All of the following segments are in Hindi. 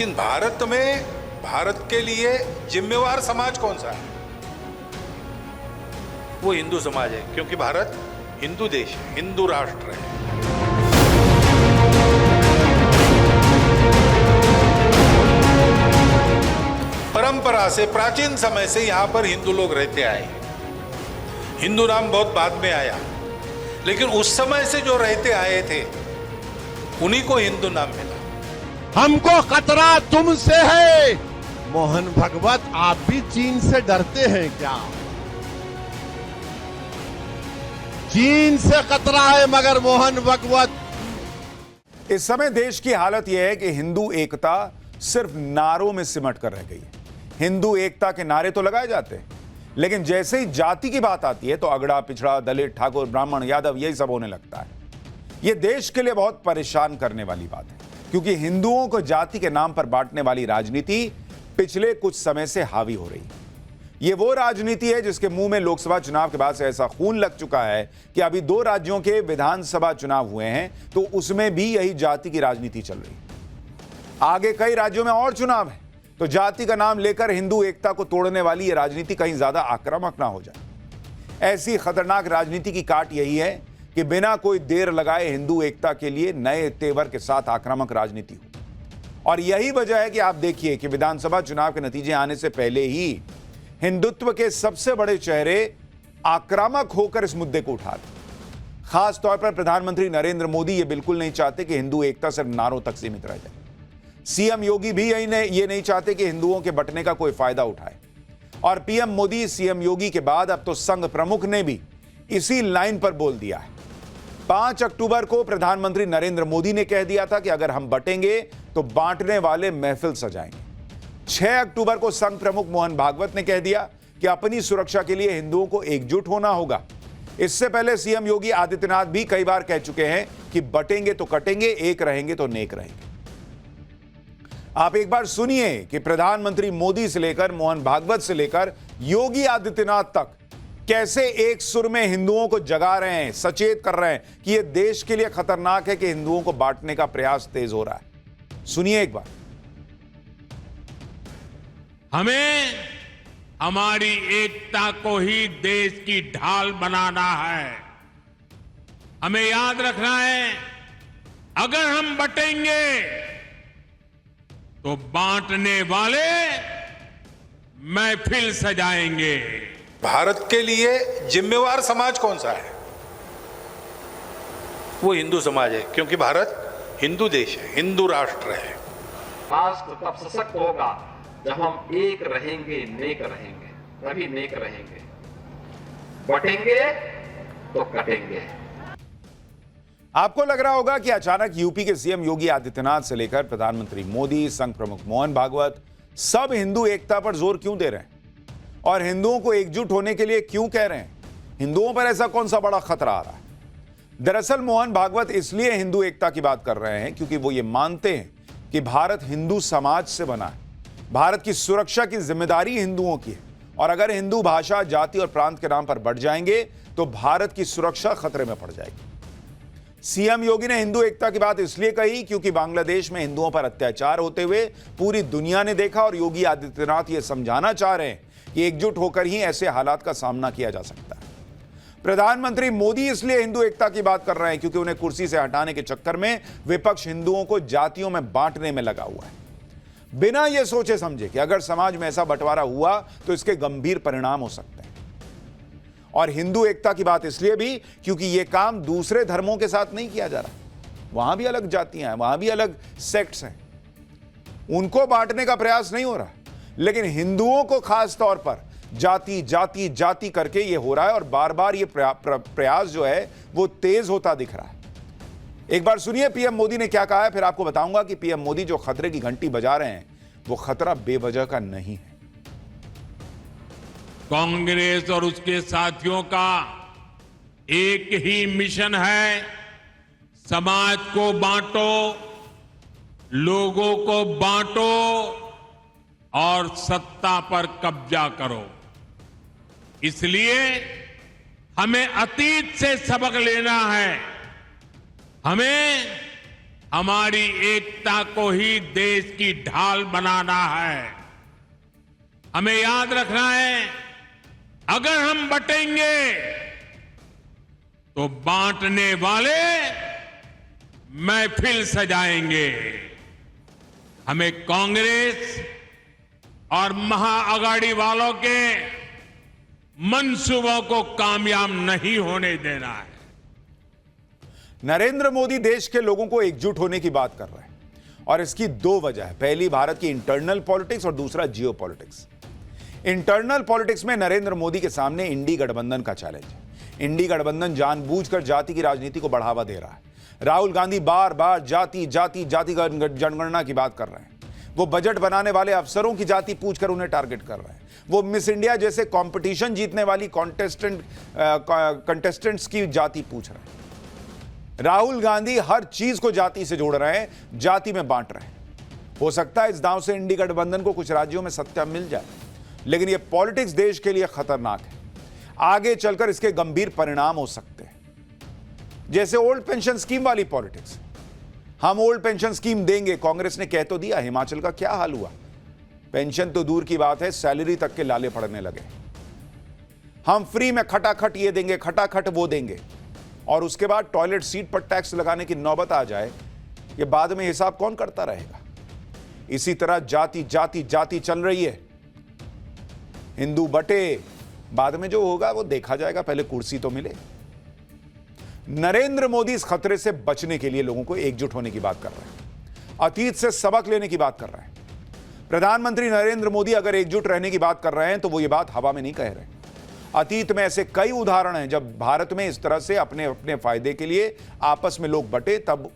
लेकिन भारत में भारत के लिए जिम्मेवार समाज कौन सा है? वो हिंदू समाज है, क्योंकि भारत हिंदू देश है, हिंदू राष्ट्र है। परंपरा से, प्राचीन समय से यहां पर हिंदू लोग रहते आए। हिंदू नाम बहुत बाद में आया, लेकिन उस समय से जो रहते आए थे उन्हीं को हिंदू नाम मिला। हमको खतरा तुमसे है। मोहन भागवत, आप भी चीन से डरते हैं क्या? चीन से खतरा है, मगर मोहन भागवत। इस समय देश की हालत यह है कि हिंदू एकता सिर्फ नारों में सिमट कर रह गई है। हिंदू एकता के नारे तो लगाए जाते हैं, लेकिन जैसे ही जाति की बात आती है तो अगड़ा, पिछड़ा, दलित, ठाकुर, ब्राह्मण, यादव, यही सब होने लगता है। यह देश के लिए बहुत परेशान करने वाली बात है, क्योंकि हिंदुओं को जाति के नाम पर बांटने वाली राजनीति पिछले कुछ समय से हावी हो रही है। यह वो राजनीति है जिसके मुंह में लोकसभा चुनाव के बाद से ऐसा खून लग चुका है कि अभी 2 राज्यों के विधानसभा चुनाव हुए हैं तो उसमें भी यही जाति की राजनीति चल रही है। आगे कई राज्यों में और चुनाव है, तो जाति का नाम लेकर हिंदू एकता को तोड़ने वाली यह राजनीति कहीं ज्यादा आक्रामक ना हो जाए। ऐसी खतरनाक राजनीति की काट यही है कि बिना कोई देर लगाए हिंदू एकता के लिए नए तेवर के साथ आक्रामक राजनीति हो। और यही वजह है कि आप देखिए कि विधानसभा चुनाव के नतीजे आने से पहले ही हिंदुत्व के सबसे बड़े चेहरे आक्रामक होकर इस मुद्दे को उठा रहे। खास तौर पर प्रधानमंत्री नरेंद्र मोदी ये बिल्कुल नहीं चाहते कि हिंदू एकता सिर्फ नारों तक सीमित रह जाए। सीएम योगी भी ये नहीं चाहते कि हिंदुओं के बंटने का कोई फायदा उठाए। और पीएम मोदी, सीएम योगी के बाद अब तो संघ प्रमुख ने भी इसी लाइन पर बोल दिया है। 5 अक्टूबर को प्रधानमंत्री नरेंद्र मोदी ने कह दिया था कि अगर हम बंटेंगे तो बांटने वाले महफिल सजाएंगे। 6 अक्टूबर को संघ प्रमुख मोहन भागवत ने कह दिया कि अपनी सुरक्षा के लिए हिंदुओं को एकजुट होना होगा। इससे पहले सीएम योगी आदित्यनाथ भी कई बार कह चुके हैं कि बटेंगे तो कटेंगे, एक रहेंगे तो नेक रहेंगे। आप एक बार सुनिए कि प्रधानमंत्री मोदी से लेकर मोहन भागवत से लेकर योगी आदित्यनाथ तक कैसे एक सुर में हिंदुओं को जगा रहे हैं, सचेत कर रहे हैं कि यह देश के लिए खतरनाक है कि हिंदुओं को बांटने का प्रयास तेज हो रहा है। सुनिए एक बार। हमें हमारी एकता को ही देश की ढाल बनाना है। हमें याद रखना है, अगर हम बटेंगे तो बांटने वाले महफिल सजाएंगे। भारत के लिए जिम्मेवार समाज कौन सा है? वो हिंदू समाज है, क्योंकि भारत हिंदू देश है, हिंदू राष्ट्र है। राष्ट्र तब सशक्त होगा जब हम एक रहेंगे, नेक रहेंगे, तभी नेक रहेंगे। बटेंगे तो कटेंगे। आपको लग रहा होगा कि अचानक यूपी के सीएम योगी आदित्यनाथ से लेकर प्रधानमंत्री मोदी, संघ प्रमुख मोहन भागवत सब हिंदू एकता पर जोर क्यों दे रहे हैं और हिंदुओं को एकजुट होने के लिए क्यों कह रहे हैं? हिंदुओं पर ऐसा कौन सा बड़ा खतरा आ रहा है? दरअसल मोहन भागवत इसलिए हिंदू एकता की बात कर रहे हैं क्योंकि वो ये मानते हैं कि भारत हिंदू समाज से बना है। भारत की सुरक्षा की जिम्मेदारी हिंदुओं की है, और अगर हिंदू भाषा, जाति और प्रांत के नाम पर बढ़ जाएंगे तो भारत की सुरक्षा खतरे में पड़ जाएगी। सीएम योगी ने हिंदू एकता की बात इसलिए कही क्योंकि बांग्लादेश में हिंदुओं पर अत्याचार होते हुए पूरी दुनिया ने देखा, और योगी आदित्यनाथ यह समझाना चाह रहे हैं कि एकजुट होकर ही ऐसे हालात का सामना किया जा सकता है। प्रधानमंत्री मोदी इसलिए हिंदू एकता की बात कर रहे हैं क्योंकि उन्हें कुर्सी से हटाने के चक्कर में विपक्ष हिंदुओं को जातियों में बांटने में लगा हुआ है, बिना यह सोचे समझे कि अगर समाज में ऐसा बंटवारा हुआ तो इसके गंभीर परिणाम हो सकते हैं। और हिंदू एकता की बात इसलिए भी क्योंकि यह काम दूसरे धर्मों के साथ नहीं किया जा रहा। वहां भी अलग जातियां हैं, वहां भी अलग सेक्ट्स हैं, उनको बांटने का प्रयास नहीं हो रहा, लेकिन हिंदुओं को खास तौर पर जाति जाति जाति करके यह हो रहा है, और बार बार यह प्रयास जो है वो तेज होता दिख रहा है। एक बार सुनिए पीएम मोदी ने क्या कहा है, फिर आपको बताऊंगा कि पीएम मोदी जो खतरे की घंटी बजा रहे हैं वो खतरा बेवजह का नहीं है। कांग्रेस और उसके साथियों का एक ही मिशन है, समाज को बांटो, लोगों को बांटो और सत्ता पर कब्जा करो। इसलिए हमें अतीत से सबक लेना है। हमें हमारी एकता को ही देश की ढाल बनाना है। हमें याद रखना है, अगर हम बटेंगे तो बांटने वाले महफिल सजाएंगे। हमें कांग्रेस और महाअघाड़ी वालों के मंसूबों को कामयाब नहीं होने देना है। नरेंद्र मोदी देश के लोगों को एकजुट होने की बात कर रहे हैं और इसकी दो वजह है। पहली भारत की इंटरनल पॉलिटिक्स और दूसरा जियो पॉलिटिक्स। इंटरनल पॉलिटिक्स में नरेंद्र मोदी के सामने इंडी गठबंधन का चैलेंज है। इंडी गठबंधन जानबूझकर जाति की राजनीति को बढ़ावा दे रहा है। राहुल गांधी बार बार जाति जनगणना की बात कर रहे हैं। वो बजट बनाने वाले अफसरों की जाति पूछकर उन्हें टारगेट कर रहे हैं। वो मिस इंडिया जैसे कंपटीशन जीतने वाली कंटेस्टेंट्स की जाति पूछ रहे हैं। राहुल गांधी हर चीज को जाति से जोड़ रहे हैं, जाति में बांट रहे हैं। हो सकता है इस दांव से इंडी गठबंधन को कुछ राज्यों में सत्ता मिल जाए, लेकिन यह पॉलिटिक्स देश के लिए खतरनाक है। आगे चलकर इसके गंभीर परिणाम हो सकते हैं, जैसे ओल्ड पेंशन स्कीम वाली पॉलिटिक्स। हम ओल्ड पेंशन स्कीम देंगे, कांग्रेस ने कह तो दिया। हिमाचल का क्या हाल हुआ? पेंशन तो दूर की बात है, सैलरी तक के लाले पड़ने लगे। हम फ्री में खटाखट ये देंगे, खटाखट वो देंगे, और उसके बाद टॉयलेट सीट पर टैक्स लगाने की नौबत आ जाए, ये बाद में हिसाब कौन करता रहेगा? इसी तरह जाति जाति जाति चल रही है। हिंदू बटे, बाद में जो होगा वो देखा जाएगा, पहले कुर्सी तो मिले। नरेंद्र मोदी इस खतरे से बचने के लिए लोगों को एकजुट होने की बात कर रहे हैं, अतीत से सबक लेने की बात कर रहे हैं। प्रधानमंत्री नरेंद्र मोदी अगर एकजुट रहने की बात कर रहे हैं तो वो ये बात हवा में नहीं कह रहे। अतीत में ऐसे कई उदाहरण हैं जब भारत में इस तरह से अपने अपने फायदे के लिए आपस में लोग बटे, तब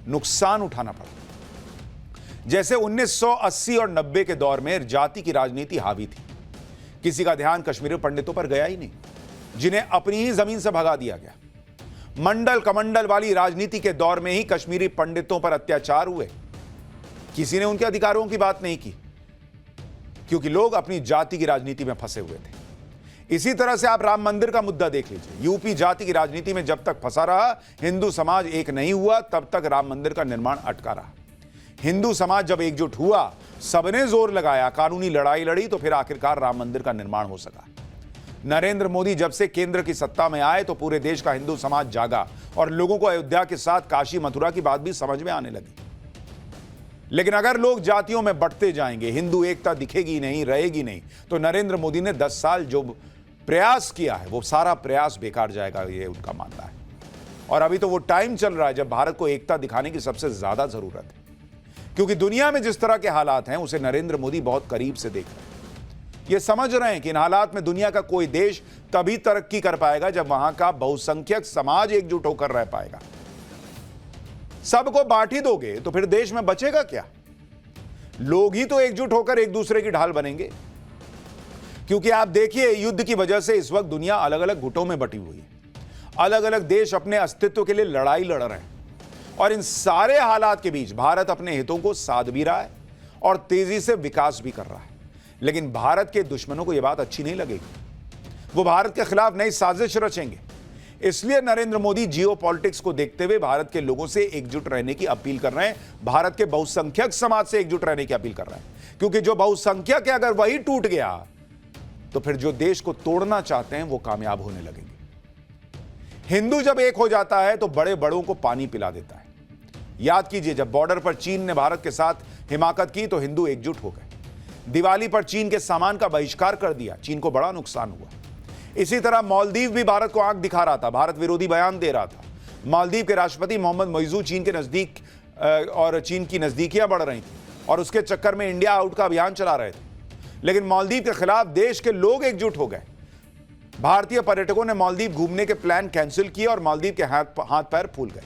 नुकसान उठाना पड़ा। जैसे 1980 और 90 के दौर में जाति की राजनीति हावी थी। किसी का ध्यान कश्मीरी पंडितों पर गया ही नहीं, जिन्हें अपनी ही जमीन से भगा दिया गया। मंडल कमंडल वाली राजनीति के दौर में ही कश्मीरी पंडितों पर अत्याचार हुए। किसी ने उनके अधिकारों की बात नहीं की, क्योंकि लोग अपनी जाति की राजनीति में फंसे हुए थे। इसी तरह से आप राम मंदिर का मुद्दा देख लीजिए। यूपी जाति की राजनीति में जब तक फंसा रहा, हिंदू समाज एक नहीं हुआ, तब तक राम मंदिर का निर्माण अटका रहा। हिंदू समाज जब एकजुट हुआ, सबने जोर लगाया, कानूनी लड़ाई लड़ी, तो फिर आखिरकार राम मंदिर का निर्माण हो सका। नरेंद्र मोदी जब से केंद्र की सत्ता में आए तो पूरे देश का हिंदू समाज जागा और लोगों को अयोध्या के साथ काशी मथुरा की बात भी समझ में आने लगी। लेकिन अगर लोग जातियों में बंटते जाएंगे, हिंदू एकता दिखेगी नहीं, रहेगी नहीं, तो नरेंद्र मोदी ने 10 साल जो प्रयास किया है वो सारा प्रयास बेकार जाएगा, ये उनका मानना है। और अभी तो वो टाइम चल रहा है जब भारत को एकता दिखाने की सबसे ज्यादा जरूरत है, क्योंकि दुनिया में जिस तरह के हालात हैं उसे नरेंद्र मोदी बहुत करीब से देख रहे हैं। ये समझ रहे हैं कि इन हालात में दुनिया का कोई देश तभी तरक्की कर पाएगा जब वहां का बहुसंख्यक समाज एकजुट होकर रह पाएगा। सबको बांट ही दोगे तो फिर देश में बचेगा क्या? लोग ही तो एकजुट होकर एक दूसरे की ढाल बनेंगे। क्योंकि आप देखिए, युद्ध की वजह से इस वक्त दुनिया अलग अलग गुटों में बटी हुई है। अलग अलग देश अपने अस्तित्व के लिए लड़ाई लड़ रहे हैं, और इन सारे हालात के बीच भारत अपने हितों को साध भी रहा है और तेजी से विकास भी कर रहा है। लेकिन भारत के दुश्मनों को यह बात अच्छी नहीं लगेगी। वो भारत के खिलाफ नई साजिश रचेंगे। इसलिए नरेंद्र मोदी जियो पॉलिटिक्स को देखते हुए भारत के लोगों से एकजुट रहने की अपील कर रहे हैं, भारत के बहुसंख्यक समाज से एकजुट रहने की अपील कर रहे हैं। क्योंकि जो बहुसंख्यक है, अगर वही टूट गया तो फिर जो देश को तोड़ना चाहते हैं वो कामयाब होने लगेंगे। हिंदू जब एक हो जाता है तो बड़े बड़ों को पानी पिला देता है। याद कीजिए, जब बॉर्डर पर चीन ने भारत के साथ हिमाकत की तो हिंदू एकजुट हो गए। दिवाली पर चीन के सामान का बहिष्कार कर दिया, चीन को बड़ा नुकसान हुआ। इसी तरह मालदीव भी भारत को आंख दिखा रहा था, भारत विरोधी बयान दे रहा था। मालदीव के राष्ट्रपति मोहम्मद मोइजू चीन के नजदीक और चीन की नजदीकियां बढ़ रही थी और उसके चक्कर में इंडिया आउट का अभियान चला रहे थे। लेकिन मालदीव के खिलाफ देश के लोग एकजुट हो गए। भारतीय पर्यटकों ने मालदीव घूमने के प्लान कैंसिल किए और मालदीव के हाथ पैर फूल गए।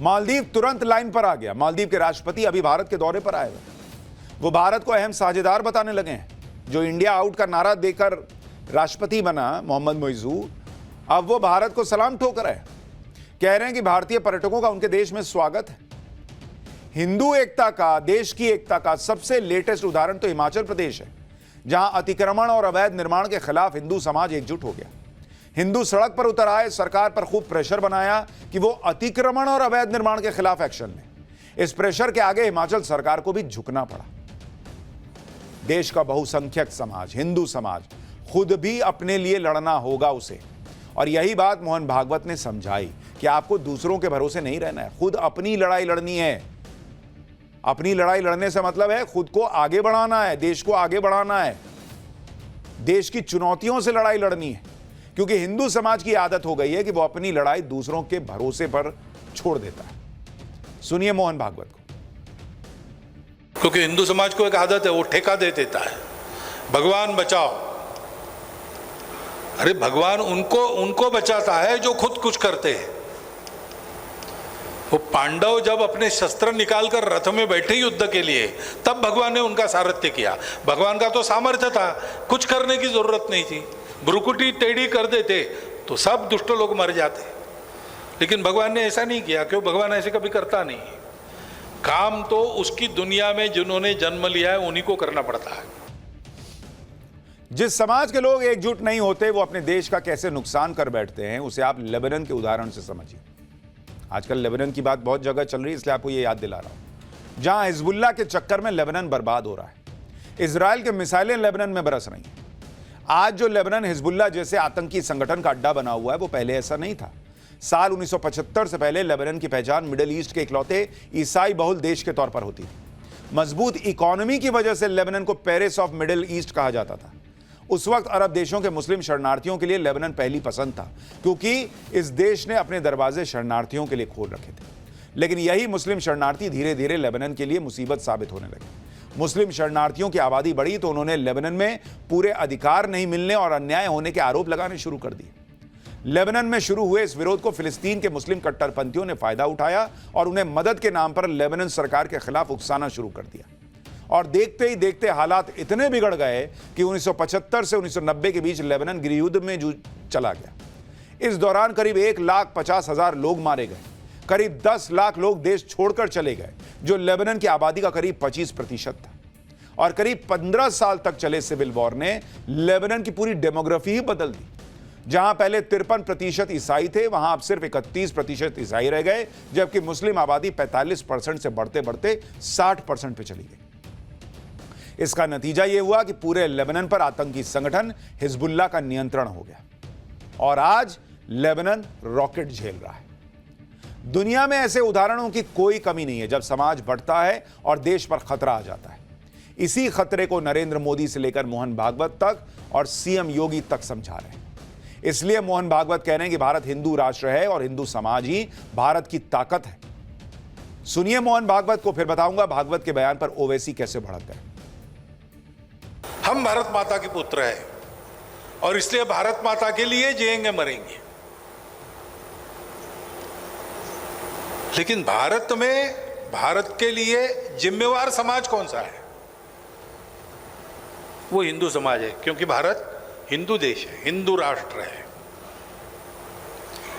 मालदीव तुरंत लाइन पर आ गया। मालदीव के राष्ट्रपति अभी भारत के दौरे पर आए हुए, वो भारत को अहम साझेदार बताने लगे हैं। जो इंडिया आउट का नारा देकर राष्ट्रपति बना मोहम्मद मोइजू, अब वो भारत को सलाम ठोक रहे हैं। कह रहे हैं कि भारतीय पर्यटकों का उनके देश में स्वागत है। हिंदू एकता का, देश की एकता का सबसे लेटेस्ट उदाहरण तो हिमाचल प्रदेश है, जहां अतिक्रमण और अवैध निर्माण के खिलाफ हिंदू समाज एकजुट हो गया। हिंदू सड़क पर उतर आए, सरकार पर खूब प्रेशर बनाया कि वो अतिक्रमण और अवैध निर्माण के खिलाफ एक्शन ले। इस प्रेशर के आगे हिमाचल सरकार को भी झुकना पड़ा। देश का बहुसंख्यक समाज, हिंदू समाज, खुद भी अपने लिए लड़ना होगा उसे। और यही बात मोहन भागवत ने समझाई कि आपको दूसरों के भरोसे नहीं रहना है, खुद अपनी लड़ाई लड़नी है। अपनी लड़ाई लड़ने से मतलब है खुद को आगे बढ़ाना है, देश को आगे बढ़ाना है, देश की चुनौतियों से लड़ाई लड़नी है। क्योंकि हिंदू समाज की आदत हो गई है कि वो अपनी लड़ाई दूसरों के भरोसे पर छोड़ देता है। सुनिए मोहन भागवत को। क्योंकि हिंदू समाज को एक आदत है, वो ठेका दे देता है, भगवान बचाओ। अरे भगवान उनको बचाता है जो खुद कुछ करते हैं। वो पांडव जब अपने शस्त्र निकालकर रथ में बैठे युद्ध के लिए, तब भगवान ने उनका सारथ्य किया। भगवान का तो सामर्थ्य था, कुछ करने की जरूरत नहीं थी। भ्रुकुटी टेढ़ी कर देते तो सब दुष्ट लोग मर जाते, लेकिन भगवान ने ऐसा नहीं किया। क्यों? भगवान ऐसे कभी करता नहीं। काम तो उसकी दुनिया में जिन्होंने जन्म लिया है उन्हीं को करना पड़ता है। जिस समाज के लोग एकजुट नहीं होते वो अपने देश का कैसे नुकसान कर बैठते हैं, उसे आप लेबनान के उदाहरण से समझिए। आजकल लेबनान की बात बहुत जगह चल रही है, इसलिए आपको ये याद दिला रहा हूं। जहां हिजबुल्लाह के चक्कर में लेबनान बर्बाद हो रहा है, इजराइल के मिसाइलें लेबनान में बरस रही हैं। आज जो लेबनान हिजबुल्लाह जैसे आतंकी संगठन का अड्डा बना हुआ है, वो पहले ऐसा नहीं था। साल 1975 से पहले लेबनान की पहचान मिडिल ईस्ट के इकलौते ईसाई बहुल देश के तौर पर होती थी। मजबूत इकोनॉमी की वजह से लेबनान को पेरिस ऑफ मिडिल ईस्ट कहा जाता था। उस वक्त अरब देशों के मुस्लिम शरणार्थियों के लिए लेबनान पहली पसंद था, क्योंकि इस देश ने अपने दरवाजे शरणार्थियों के लिए खोल रखे थे। लेकिन यही मुस्लिम शरणार्थी धीरे धीरे लेबनान के लिए मुसीबत साबित होने लगे। मुस्लिम शरणार्थियों की आबादी बढ़ी तो उन्होंने लेबनान में पूरे अधिकार नहीं मिलने और अन्याय होने के आरोप लगाने शुरू कर दिए। लेबनान में शुरू हुए इस विरोध को फिलिस्तीन के मुस्लिम कट्टरपंथियों ने फायदा उठाया और उन्हें मदद के नाम पर लेबनान सरकार के खिलाफ उकसाना शुरू कर दिया। और देखते ही देखते हालात इतने बिगड़ गए कि 1975 से 1990 के बीच लेबनान गृहयुद्ध में चला गया। इस दौरान करीब 1,50,000 लोग मारे गए, करीब 10 लाख लोग देश छोड़कर चले गए, जो लेबनान की आबादी का करीब 25% था। और करीब 15 साल तक चले सिविल वॉर ने लेबनान की पूरी डेमोग्राफी ही बदल दी। जहां पहले 53% ईसाई थे, वहां अब सिर्फ 31% ईसाई रह गए, जबकि मुस्लिम आबादी 45% से बढ़ते बढ़ते 60% पे चली गई। इसका नतीजा यह हुआ कि पूरे लेबनान पर आतंकी संगठन हिजबुल्लाह का नियंत्रण हो गया और आज लेबनान रॉकेट झेल रहा है। दुनिया में ऐसे उदाहरणों की कोई कमी नहीं है जब समाज बढ़ता है और देश पर खतरा आ जाता है। इसी खतरे को नरेंद्र मोदी से लेकर मोहन भागवत तक और सीएम योगी तक समझा रहे हैं। इसलिए मोहन भागवत कह रहे हैं कि भारत हिंदू राष्ट्र है और हिंदू समाज ही भारत की ताकत है। सुनिए मोहन भागवत को, फिर बताऊंगा भागवत के बयान पर ओवैसी कैसे भड़क गए। हम भारत माता के पुत्र हैं और इसलिए भारत माता के लिए जिएंगे मरेंगे। लेकिन भारत में भारत के लिए जिम्मेवार समाज कौन सा है? वो हिंदू समाज है, क्योंकि भारत हिंदू देश है, हिंदू राष्ट्र है।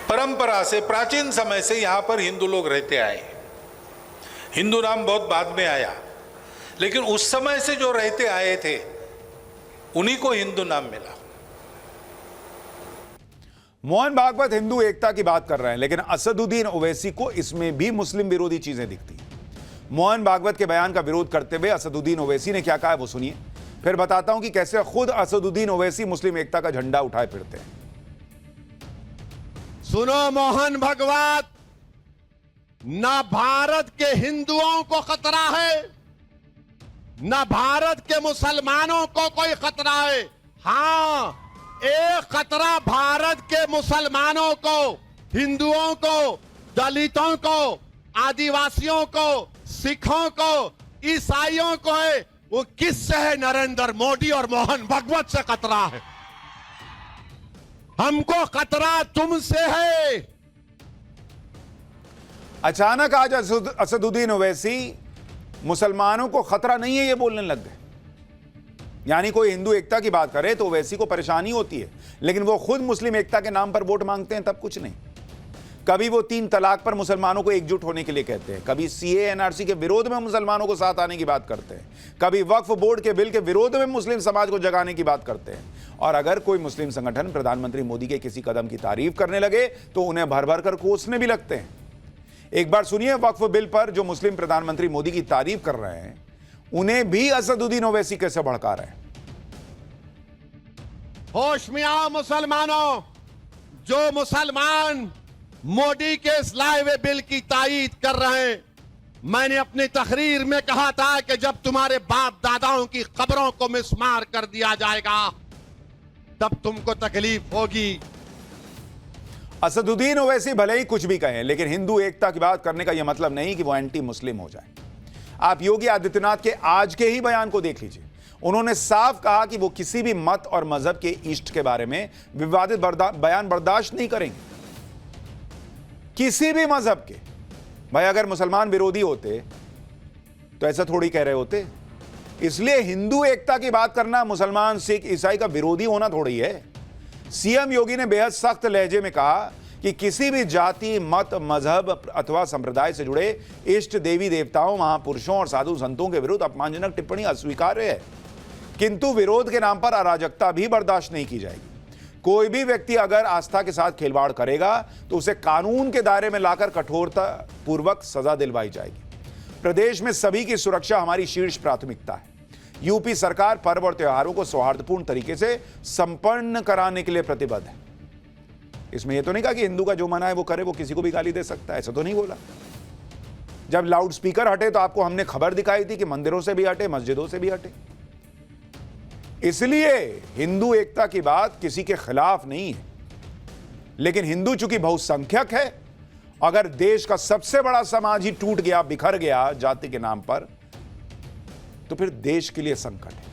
परंपरा से, प्राचीन समय से यहां पर हिंदू लोग रहते आए। हिंदू नाम बहुत बाद में आया, लेकिन उस समय से जो रहते आए थे उन्हीं को हिंदू नाम मिला। मोहन भागवत हिंदू एकता की बात कर रहे हैं, लेकिन असदुद्दीन ओवैसी को इसमें भी मुस्लिम विरोधी चीजें दिखती हैं। मोहन भागवत के बयान का विरोध करते हुए असदुद्दीन ओवैसी ने क्या कहा है वो सुनिए, फिर बताता हूं कि कैसे खुद असदुद्दीन ओवैसी मुस्लिम एकता का झंडा उठाए फिरते हैं। सुनो मोहन भागवत, ना भारत के हिंदुओं को खतरा है, ना भारत के मुसलमानों को कोई खतरा है। हां, एक खतरा भारत के मुसलमानों को, हिंदुओं को, दलितों को, आदिवासियों को, सिखों को, ईसाइयों को है। वो किससे है? नरेंद्र मोदी और मोहन भागवत से खतरा है। हमको खतरा तुमसे है। अचानक आज असदुद्दीन ओवैसी मुसलमानों को खतरा नहीं है ये बोलने लग गए। यानी कोई हिंदू एकता की बात करे तो ओवैसी को परेशानी होती है, लेकिन वो खुद मुस्लिम एकता के नाम पर वोट मांगते हैं तब कुछ नहीं। कभी वो 3 तलाक पर मुसलमानों को एकजुट होने के लिए कहते हैं, कभी सीए एनआरसी के विरोध में मुसलमानों को साथ आने की बात करते हैं, कभी वक्फ बोर्ड के बिल के विरोध में मुस्लिम समाज को जगाने की बात करते हैं। और अगर कोई मुस्लिम संगठन प्रधानमंत्री मोदी के किसी कदम की तारीफ करने लगे तो उन्हें भर भर कर कोसने भी लगते हैं। एक बार सुनिए वक्फ बिल पर जो मुस्लिम प्रधानमंत्री मोदी की तारीफ कर रहे हैं, उन्हें भी असदुद्दीन ओवैसी कैसे भड़का रहे हैं। होश में आओ मुसलमानों, जो मुसलमान मोदी के इस लाए हुए बिल की तायीद कर रहे हैं, मैंने अपनी तकरीर में कहा था कि जब तुम्हारे बाप दादाओं की खबरों को मिसमार कर दिया जाएगा तब तुमको तकलीफ होगी। असदुद्दीन ओवैसी भले ही कुछ भी कहें, लेकिन हिंदू एकता की बात करने का यह मतलब नहीं कि वो एंटी मुस्लिम हो जाए। आप योगी आदित्यनाथ के आज के ही बयान को देख लीजिए। उन्होंने साफ कहा कि वो किसी भी मत और मजहब के इष्ट के बारे में विवादित बयान बर्दाश्त नहीं करेंगे। किसी भी मजहब के। भाई अगर मुसलमान विरोधी होते तो ऐसा थोड़ी कह रहे होते। इसलिए हिंदू एकता की बात करना मुसलमान, सिख, ईसाई का विरोधी होना थोड़ी है। सीएम योगी ने बेहद सख्त लहजे में कहा कि किसी भी जाति, मत, मजहब अथवा संप्रदाय से जुड़े इष्ट देवी देवताओं, महापुरुषों और साधु संतों के विरुद्ध अपमानजनक टिप्पणी अस्वीकार्य है, किंतु विरोध के नाम पर अराजकता भी बर्दाश्त नहीं की जाएगी। कोई भी व्यक्ति अगर आस्था के साथ खिलवाड़ करेगा तो उसे कानून के दायरे में लाकर कठोरता पूर्वक सजा दिलवाई जाएगी। प्रदेश में सभी की सुरक्षा हमारी शीर्ष प्राथमिकता है। यूपी सरकार पर्व और त्योहारों को सौहार्दपूर्ण तरीके से संपन्न कराने के लिए प्रतिबद्ध है। इसमें यह तो नहीं कहा कि हिंदू का जो मना है वो करे, वो किसी को भी गाली दे सकता है, ऐसा तो नहीं बोला। जब लाउड स्पीकर हटे तो आपको हमने खबर दिखाई थी कि मंदिरों से भी हटे, मस्जिदों से भी हटे। इसलिए हिंदू एकता की बात किसी के खिलाफ नहीं है, लेकिन हिंदू चूंकि बहुसंख्यक है, अगर देश का सबसे बड़ा समाज ही टूट गया, बिखर गया जाति के नाम पर, तो फिर देश के लिए संकट है।